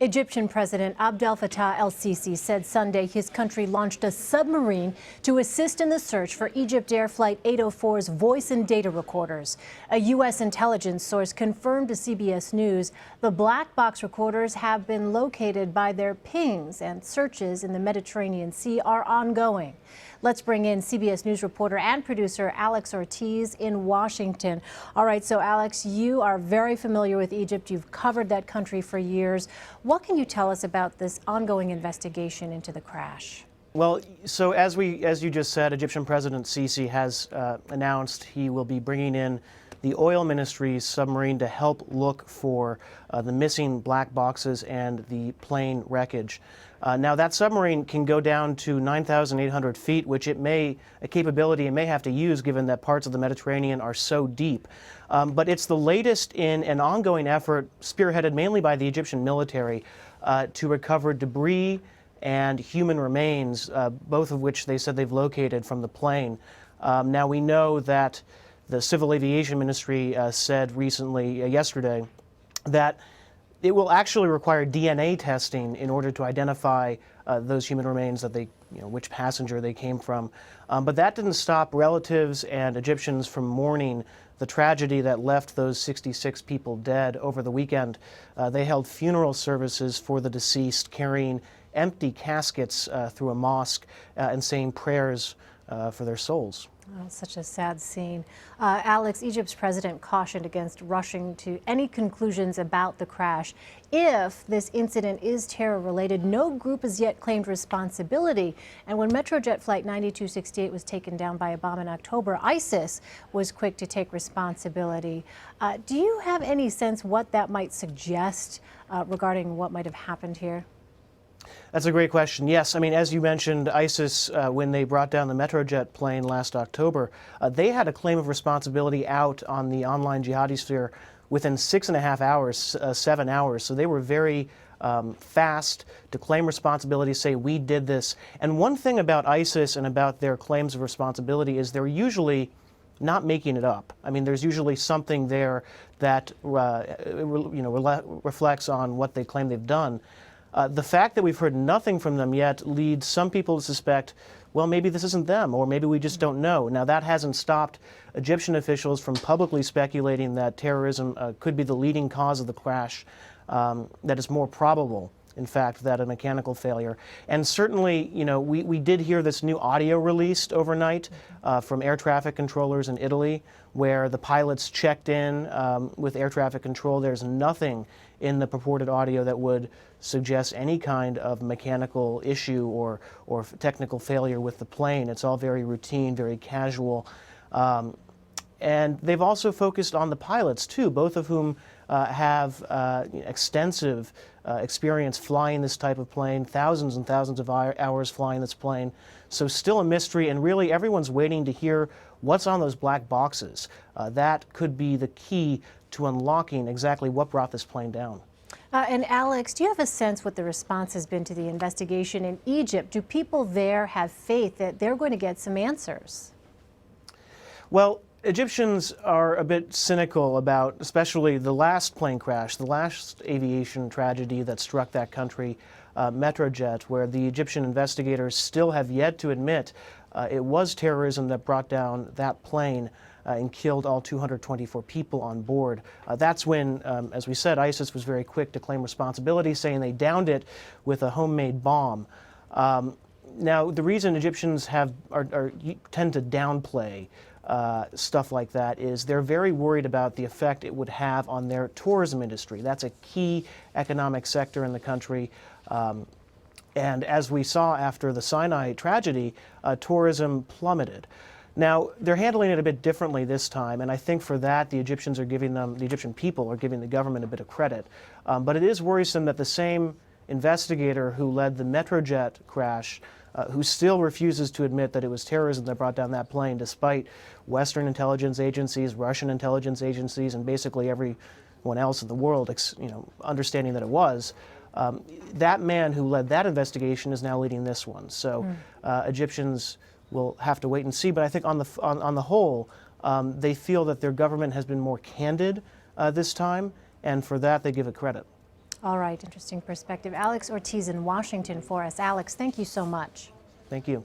Egyptian President Abdel Fattah el-Sisi said Sunday his country launched a submarine to assist in the search for EgyptAir Flight 804's voice and data recorders. A U.S. intelligence source confirmed to CBS News the black box recorders have been located by their pings, and searches in the Mediterranean Sea are ongoing. Let's bring in CBS News reporter and producer Alex Ortiz in Washington. All right, so Alex, you are very familiar with Egypt. You've covered that country for years. What can you tell us about this ongoing investigation into the crash? Well, so as you just said, Egyptian President Sisi has announced he will be bringing in the oil ministry's submarine to help look for the missing black boxes and the plane wreckage. Now, that submarine can go down to 9,800 feet, which a capability it may have to use given that parts of the Mediterranean are so deep. But it's the latest in an ongoing effort spearheaded mainly by the Egyptian military to recover debris and human remains, both of which they said they've located from the plane. Now, we know that the Civil Aviation Ministry said recently, yesterday, that it will actually require DNA testing in order to identify those human remains, that which passenger they came from. But that didn't stop relatives and Egyptians from mourning the tragedy that left those 66 people dead over the weekend. They held funeral services for the deceased, carrying empty caskets through a mosque and saying prayers for their souls. Oh, such a sad scene. Alex, Egypt's president cautioned against rushing to any conclusions about the crash. If this incident is terror-related, no group has yet claimed responsibility. And when Metrojet Flight 9268 was taken down by a bomb in October, ISIS was quick to take responsibility. Do you have any sense what that might suggest regarding what might have happened here? That's a great question. Yes, I mean, as you mentioned, ISIS, when they brought down the Metrojet plane last October, they had a claim of responsibility out on the online jihadi sphere within 6.5 hours, 7 hours. So they were very fast to claim responsibility, say, we did this. And one thing about ISIS and about their claims of responsibility is they're usually not making it up. I mean, there's usually something there that reflects on what they claim they've done. The fact that we've heard nothing from them yet leads some people to suspect, well, maybe this isn't them, or maybe we just don't know. Now, that hasn't stopped Egyptian officials from publicly speculating that terrorism could be the leading cause of the crash, that it's more probable, in fact, that a mechanical failure. And certainly, we did hear this new audio released overnight from air traffic controllers in Italy, where the pilots checked in with air traffic control. There's nothing in the purported audio that would suggest any kind of mechanical issue or technical failure with the plane. It's all very routine, very casual. And they've also focused on the pilots, too, both of whom have extensive experience flying this type of plane, thousands and thousands of hours flying this plane. So still a mystery, and really everyone's waiting to hear what's on those black boxes. That could be the key to unlocking exactly what brought this plane down. And Alex, do you have a sense what the response has been to the investigation in Egypt? Do people there have faith that they're going to get some answers? Well, Egyptians are a bit cynical about, especially the last plane crash, the last aviation tragedy that struck that country, Metrojet, where the Egyptian investigators still have yet to admit it was terrorism that brought down that plane and killed all 224 people on board. That's when, as we said, ISIS was very quick to claim responsibility, saying they downed it with a homemade bomb. Now, the reason Egyptians tend to downplay stuff like that is they're very worried about the effect it would have on their tourism industry. That's a key economic sector in the country. And as we saw after the Sinai tragedy, tourism plummeted. Now, they're handling it a bit differently this time, and I think for that the Egyptian people are giving the government a bit of credit. But it is worrisome that the same investigator who led the Metrojet crash, who still refuses to admit that it was terrorism that brought down that plane, despite Western intelligence agencies, Russian intelligence agencies, and basically everyone else in the world, understanding that it was. That man who led that investigation is now leading this one. So Egyptians will have to wait and see. But I think on the whole, they feel that their government has been more candid this time, and for that they give it credit. All right, interesting perspective. Alex Ortiz in Washington for us. Alex, thank you so much. Thank you.